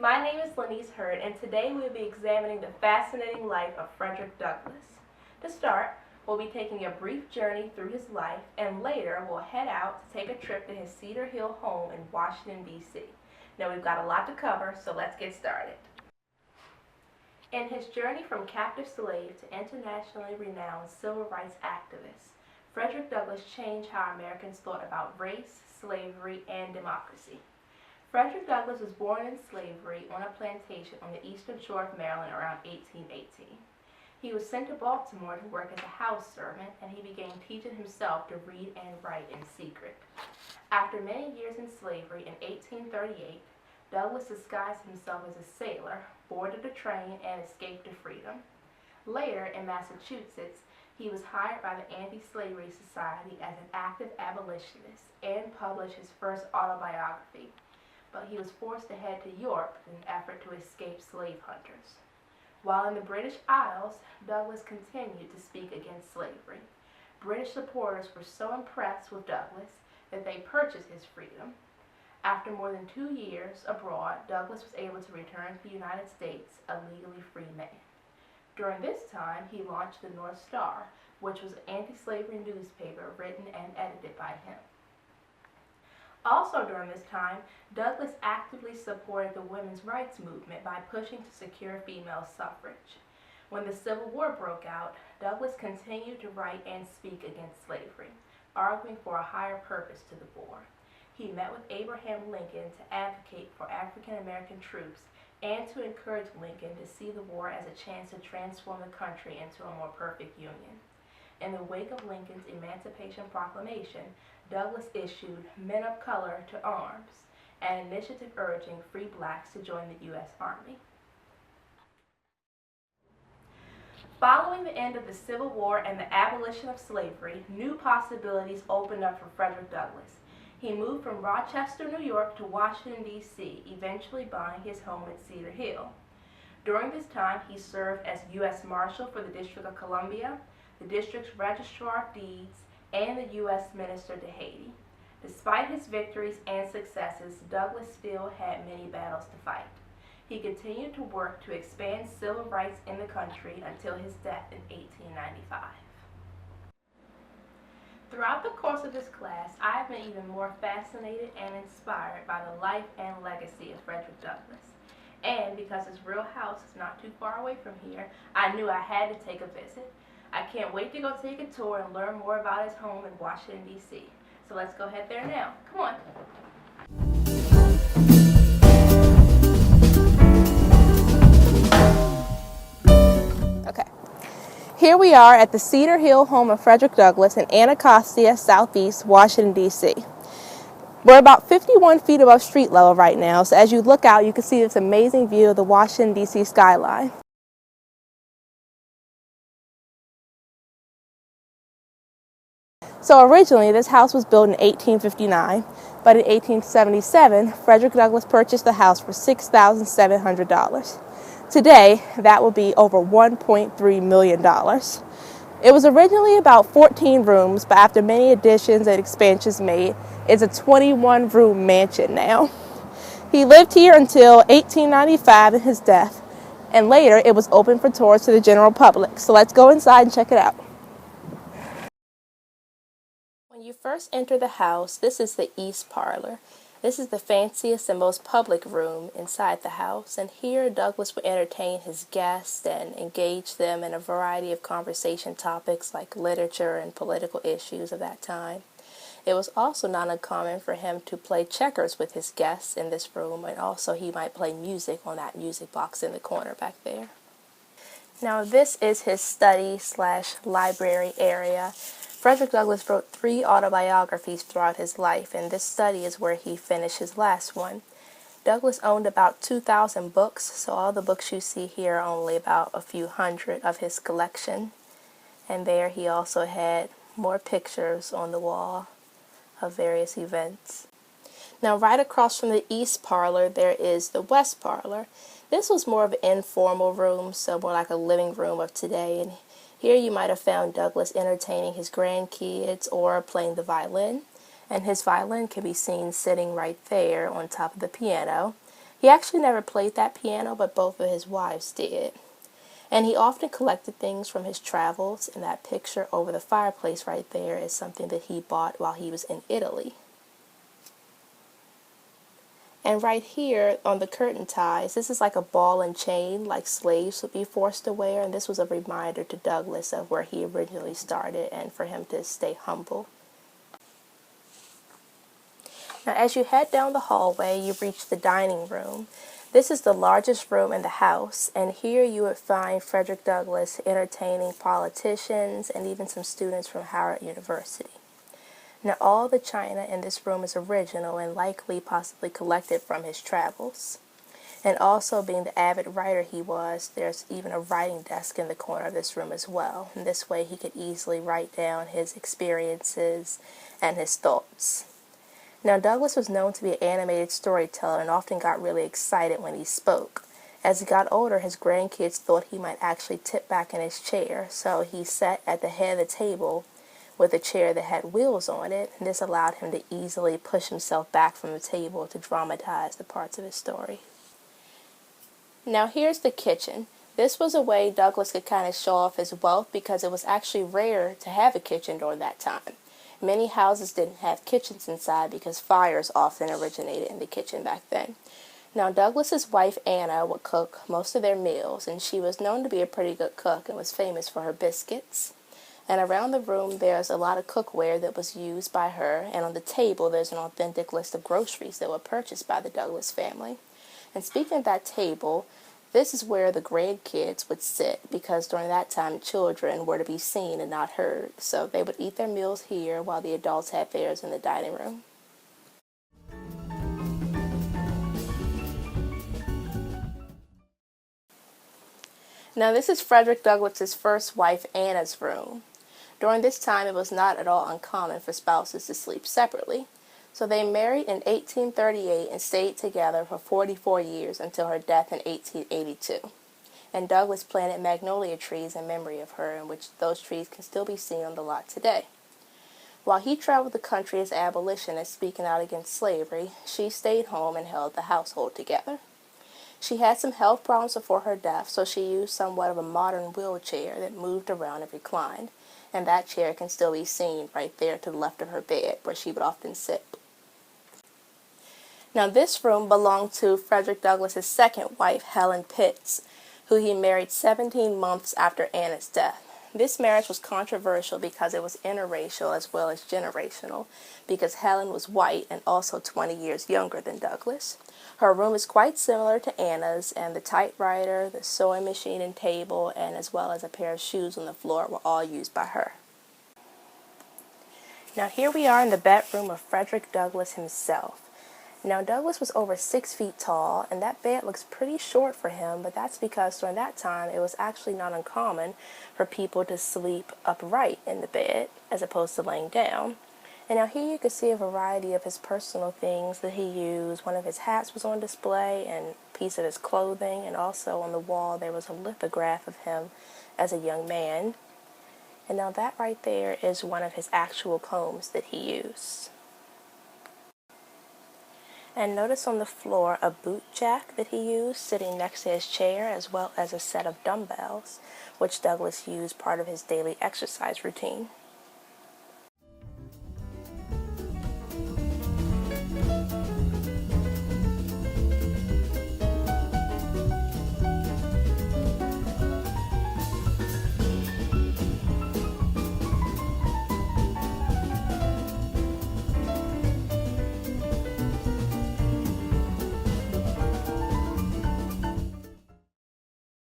My name is Laneece Hurd, and today we will be examining the fascinating life of Frederick Douglass. To start, we'll be taking a brief journey through his life, and later we'll head out to take a trip to his Cedar Hill home in Washington, D.C. Now we've got a lot to cover, so let's get started. In his journey from captive slave to internationally renowned civil rights activist, Frederick Douglass changed how Americans thought about race, slavery, and democracy. Frederick Douglass was born in slavery on a plantation on the eastern shore of Maryland around 1818. He was sent to Baltimore to work as a house servant, and he began teaching himself to read and write in secret. After many years in slavery, in 1838, Douglass disguised himself as a sailor, boarded a train, and escaped to freedom. Later, in Massachusetts, he was hired by the Anti-Slavery Society as an active abolitionist and published his first autobiography, but he was forced to head to Europe in an effort to escape slave hunters. While in the British Isles, Douglass continued to speak against slavery. British supporters were so impressed with Douglass that they purchased his freedom. After more than 2 years abroad, Douglass was able to return to the United States a legally free man. During this time, he launched the North Star, which was an anti-slavery newspaper written and edited by him. Also during this time, Douglass actively supported the women's rights movement by pushing to secure female suffrage. When the Civil War broke out, Douglass continued to write and speak against slavery, arguing for a higher purpose to the war. He met with Abraham Lincoln to advocate for African American troops and to encourage Lincoln to see the war as a chance to transform the country into a more perfect union. In the wake of Lincoln's Emancipation Proclamation, Douglass issued Men of Color to Arms, an initiative urging free blacks to join the U.S. Army. Following the end of the Civil War and the abolition of slavery, new possibilities opened up for Frederick Douglass. He moved from Rochester, New York to Washington, D.C., eventually buying his home at Cedar Hill. During this time, he served as U.S. Marshal for the District of Columbia, the district's Registrar of Deeds, and the U.S. Minister to Haiti. Despite his victories and successes, Douglass still had many battles to fight. He continued to work to expand civil rights in the country until his death in 1895. Throughout the course of this class, I have been even more fascinated and inspired by the life and legacy of Frederick Douglass. And because his real house is not too far away from here, I knew I had to take a visit. I can't wait to go take a tour and learn more about his home in Washington, D.C. So let's go head there now. Come on. Okay. Here we are at the Cedar Hill home of Frederick Douglass in Anacostia, Southeast, Washington, D.C. We're about 51 feet above street level right now, so as you look out, you can see this amazing view of the Washington, D.C. skyline. So originally, this house was built in 1859, but in 1877, Frederick Douglass purchased the house for $6,700. Today, that will be over $1.3 million. It was originally about 14 rooms, but after many additions and expansions made, it's a 21-room mansion now. He lived here until 1895 and his death, and later it was open for tours to the general public. So let's go inside and check it out. When you first enter the house, this is the east parlor. This is the fanciest and most public room inside the house, and here Douglass would entertain his guests and engage them in a variety of conversation topics like literature and political issues of that time. It was also not uncommon for him to play checkers with his guests in this room, and also he might play music on that music box in the corner back there. Now this is his study/library area. Frederick Douglass wrote 3 autobiographies throughout his life, and this study is where he finished his last one. Douglass owned about 2,000 books, so all the books you see here are only about a few hundred of his collection. And there he also had more pictures on the wall of various events. Now right across from the east parlor, there is the west parlor. This was more of an informal room, so more like a living room of today, and here you might have found Douglass entertaining his grandkids or playing the violin, and his violin can be seen sitting right there on top of the piano. He actually never played that piano, but both of his wives did. And he often collected things from his travels, and that picture over the fireplace right there is something that he bought while he was in Italy. And right here on the curtain ties, this is like a ball and chain like slaves would be forced to wear, and this was a reminder to Douglass of where he originally started and for him to stay humble. Now as you head down the hallway, you reach the dining room. This is the largest room in the house, and here you would find Frederick Douglass entertaining politicians and even some students from Howard University. Now all the china in this room is original and likely possibly collected from his travels. And also, being the avid writer he was, there's even a writing desk in the corner of this room as well. And this way he could easily write down his experiences and his thoughts. Now Douglass was known to be an animated storyteller and often got really excited when he spoke. As he got older, his grandkids thought he might actually tip back in his chair, so he sat at the head of the table with a chair that had wheels on it, and this allowed him to easily push himself back from the table to dramatize the parts of his story. Now here's the kitchen. This was a way Douglass could kind of show off his wealth because it was actually rare to have a kitchen during that time. Many houses didn't have kitchens inside because fires often originated in the kitchen back then. Now Douglass's wife Anna would cook most of their meals, and she was known to be a pretty good cook and was famous for her biscuits. And around the room there's a lot of cookware that was used by her, and on the table there's an authentic list of groceries that were purchased by the Douglass family. And speaking of that table, this is where the grandkids would sit, because during that time children were to be seen and not heard. So they would eat their meals here while the adults had theirs in the dining room. Now this is Frederick Douglass's first wife Anna's room. During this time it was not at all uncommon for spouses to sleep separately. So they married in 1838 and stayed together for 44 years until her death in 1882. And Douglass planted magnolia trees in memory of her, in which those trees can still be seen on the lot today. While he traveled the country as an abolitionist speaking out against slavery, she stayed home and held the household together. She had some health problems before her death, so she used somewhat of a modern wheelchair that moved around and reclined. And that chair can still be seen right there to the left of her bed, where she would often sit. Now this room belonged to Frederick Douglass's second wife, Helen Pitts, who he married 17 months after Anna's death. This marriage was controversial because it was interracial as well as generational, because Helen was white and also 20 years younger than Douglass. Her room is quite similar to Anna's, and the typewriter, the sewing machine and table, and as well as a pair of shoes on the floor were all used by her. Now here we are in the bedroom of Frederick Douglass himself. Now Douglass was over 6 feet tall, and that bed looks pretty short for him, but that's because during that time it was actually not uncommon for people to sleep upright in the bed as opposed to laying down. And now here you can see a variety of his personal things that he used. One of his hats was on display, and a piece of his clothing, and also on the wall there was a lithograph of him as a young man. And now that right there is one of his actual combs that he used. And notice on the floor a boot jack that he used sitting next to his chair, as well as a set of dumbbells, which Douglass used part of his daily exercise routine.